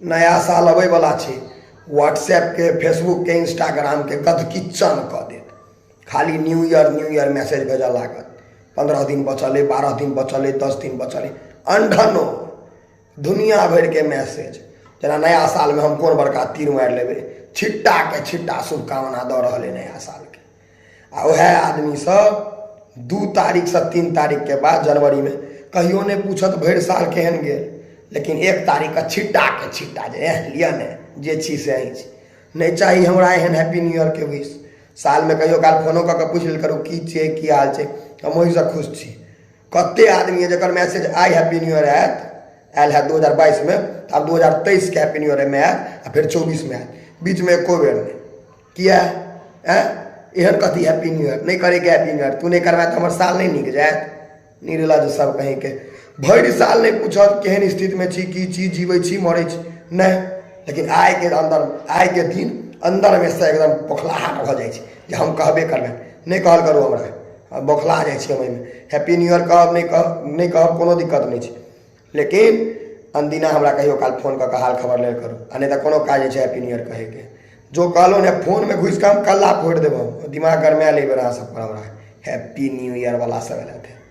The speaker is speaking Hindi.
नया साल अबै वाला छै। व्हाट्सएप के, फेसबुक के, इंस्टाग्राम के गदकिच्चन कऽ देत। खाली न्यू ईयर मैसेज भेजऽ लागत। 15 दिन बचल है, 12 दिन बचल है, 10 दिन बचल है, अंढनो दुनिया भर के मैसेज। जना नया साल में हम कोन बड़का तीर मारि लेबै, छिट्टा के छिट्टा शुभकामना दऽ रहल है नया साल के। आ वह आदमी सब 2 तारीख से 3 तारीख के बाद जनवरी में कहियो नहीं पूछत भरि साल केहन गेल, लेकिन 1 तारीख का छिट्टा के छिट्टा जे लिया ने जे छी से अहीं छी। नहीं चाहिए हमरा एहन हैप्पी न्यू ईयर के विश। साल में कहियो काल फोनो कऽ के पूछ लेल करू की छियै, की हाल छै, हम ओहिसँ खुश छी। कते आदमी है जकर मैसेज आई हैप्पी न्यू ईयर आयल है 2022 में, तो अब 2023 के हैप्पी न्यू ईयर में आयत, फिर 24 में आयत, बीच में एको बेर नहीं। किया एहन कथी हैप्पी न्यू ईयर नहीं करे के? हैप्पी न्यू ईयर तू नहीं करवा तो हमर साल नहीं नीक जायत। निर्लज सब कहीं के भरि साल नहीं पूछत केहन स्थिति में छी, की चीज जीवै छी, मरै छी नहीं, लेकिन आइ के दिन अंदर में से एकदम बोखलाहट भऽ जाइ छै जे हम कहबे करबै। नहीं कहल करू हमरा, बोखला जाइ छी हम एहिमे। हैप्पी न्यू ईयर कहब नहीं कहब कोनो दिक्कत नहीं छै, लेकिन अनदिना हमरा कहियो काल फोन कऽ के हाल खबर लेल करू, आ नहीं तो कोनो काज छै हैप्पी न्यू ईयर कहे के। जो कहलो ने फोन में घुस के हम कल्ला फोड़ देबो, दिमाग गरमायल एहि बेर अहाँ सब पर हमरा। हैप्पी न्यू ईयर वाला सब एलथि।